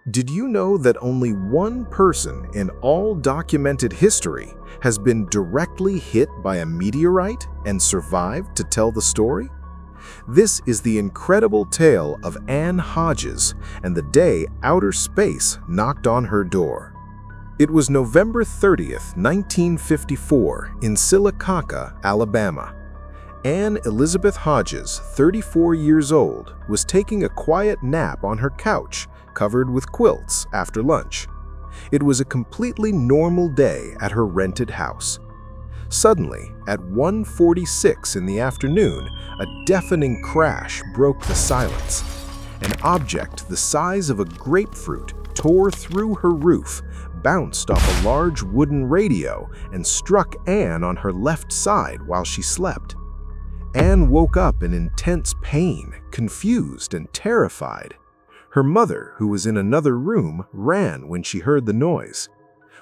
Did you know that only one person in all documented history has been directly hit by a meteorite and survived to tell the story? This is the incredible tale of Ann Hodges and the day outer space knocked on her door. It was November 30th, 1954, in Sylacauga, Alabama. Ann Elizabeth Hodges, 34 years old, was taking a quiet nap on her couch, covered with quilts, after lunch. It was a completely normal day at her rented house. Suddenly, at 1:46 in the afternoon, a deafening crash broke the silence. An object the size of a grapefruit tore through her roof, bounced off a large wooden radio, and struck Ann on her left side while she slept. Ann woke up in intense pain, confused and terrified. Her mother, who was in another room, ran when she heard the noise.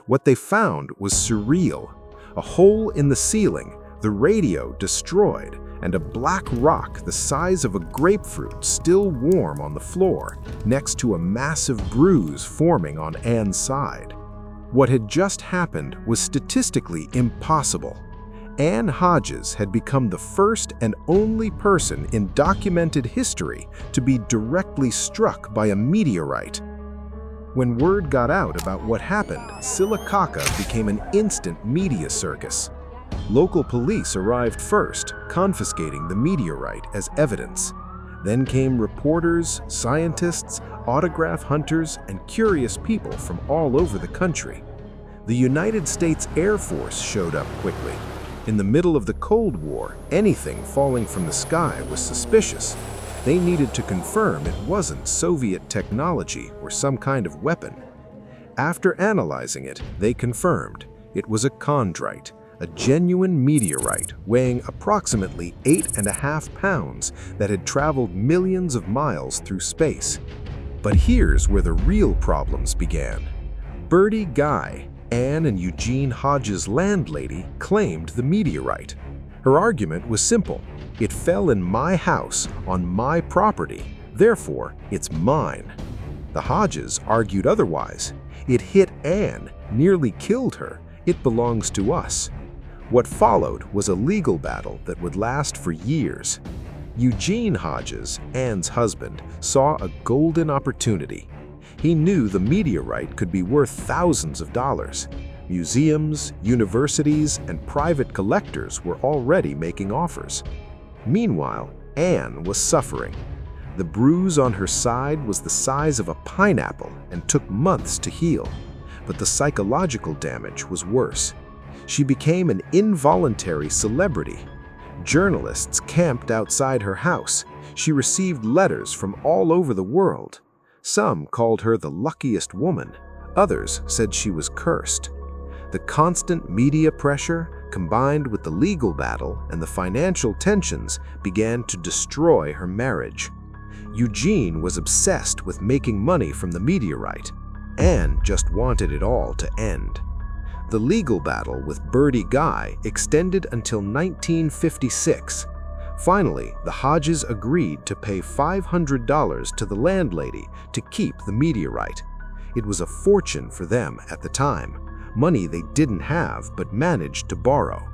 What they found was surreal. A hole in the ceiling, the radio destroyed, and a black rock the size of a grapefruit still warm on the floor, next to a massive bruise forming on Ann's side. What had just happened was statistically impossible. Ann Hodges had become the first and only person in documented history to be directly struck by a meteorite. When word got out about what happened, Sylacauga became an instant media circus. Local police arrived first, confiscating the meteorite as evidence. Then came reporters, scientists, autograph hunters, and curious people from all over the country. The United States Air Force showed up quickly. In the middle of the Cold War, anything falling from the sky was suspicious. They needed to confirm it wasn't Soviet technology or some kind of weapon. After analyzing it, they confirmed it was a chondrite, a genuine meteorite weighing approximately 8.5 pounds that had traveled millions of miles through space. But here's where the real problems began. Birdie Guy, Ann and Eugene Hodges' landlady, claimed the meteorite. Her argument was simple. It fell in my house, on my property, therefore it's mine. The Hodges argued otherwise. It hit Ann, nearly killed her. It belongs to us. What followed was a legal battle that would last for years. Eugene Hodges, Ann's husband, saw a golden opportunity. He knew the meteorite could be worth thousands of dollars. Museums, universities, and private collectors were already making offers. Meanwhile, Ann was suffering. The bruise on her side was the size of a pineapple and took months to heal. But the psychological damage was worse. She became an involuntary celebrity. Journalists camped outside her house. She received letters from all over the world. Some called her the luckiest woman. Others said she was cursed. The constant media pressure, combined with the legal battle and the financial tensions, began to destroy her marriage. Eugene was obsessed with making money from the meteorite. Ann just wanted it all to end. The legal battle with Birdie Guy extended until 1956. Finally, the Hodges agreed to pay $500 to the landlady to keep the meteorite. It was a fortune for them at the time, money they didn't have but managed to borrow.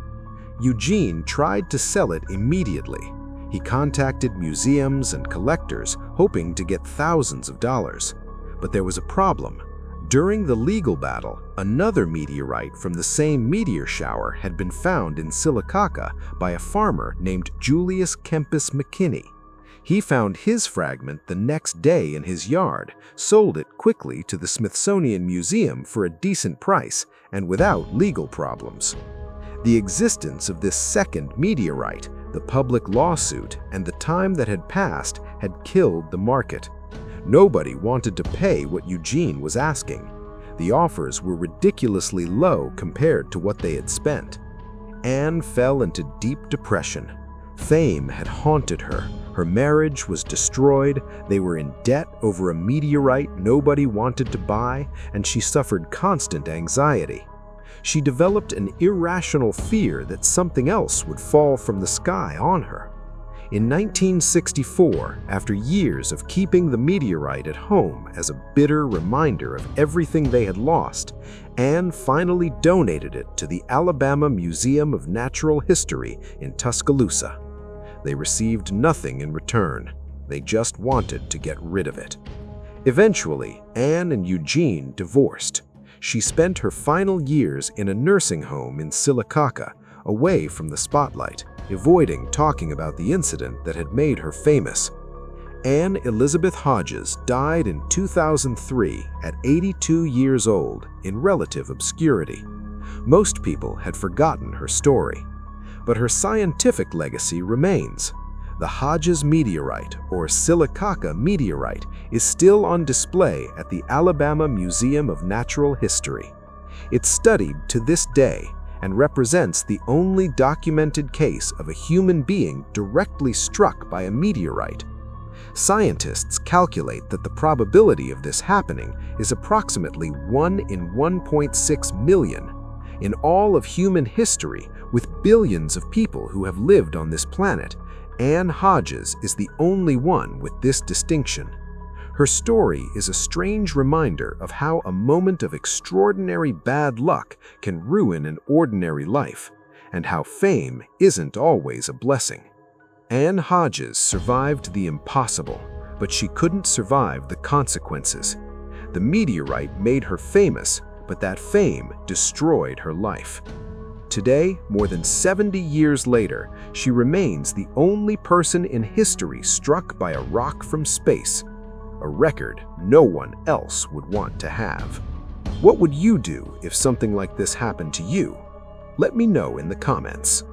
Eugene tried to sell it immediately. He contacted museums and collectors, hoping to get thousands of dollars. But there was a problem. During the legal battle, another meteorite from the same meteor shower had been found in Sylacauga by a farmer named Julius Kempis McKinney. He found his fragment the next day in his yard, sold it quickly to the Smithsonian Museum for a decent price and without legal problems. The existence of this second meteorite, the public lawsuit, and the time that had passed had killed the market. Nobody wanted to pay what Eugene was asking. The offers were ridiculously low compared to what they had spent. Ann fell into deep depression. Fame had haunted her. Her marriage was destroyed. They were in debt over a meteorite nobody wanted to buy, and she suffered constant anxiety. She developed an irrational fear that something else would fall from the sky on her. In 1964, after years of keeping the meteorite at home as a bitter reminder of everything they had lost, Ann finally donated it to the Alabama Museum of Natural History in Tuscaloosa. They received nothing in return. They just wanted to get rid of it. Eventually, Ann and Eugene divorced. She spent her final years in a nursing home in Sylacauga, away from the spotlight, avoiding talking about the incident that had made her famous. Ann Elizabeth Hodges died in 2003 at 82 years old in relative obscurity. Most people had forgotten her story, but her scientific legacy remains. The Hodges meteorite, or Sylacauga meteorite, is still on display at the Alabama Museum of Natural History. It's studied to this day and represents the only documented case of a human being directly struck by a meteorite. Scientists calculate that the probability of this happening is approximately 1 in 1.6 million. In all of human history, with billions of people who have lived on this planet, Ann Hodges is the only one with this distinction. Her story is a strange reminder of how a moment of extraordinary bad luck can ruin an ordinary life, and how fame isn't always a blessing. Ann Hodges survived the impossible, but she couldn't survive the consequences. The meteorite made her famous, but that fame destroyed her life. Today, more than 70 years later, she remains the only person in history struck by a rock from space, a record no one else would want to have. What would you do if something like this happened to you? Let me know in the comments.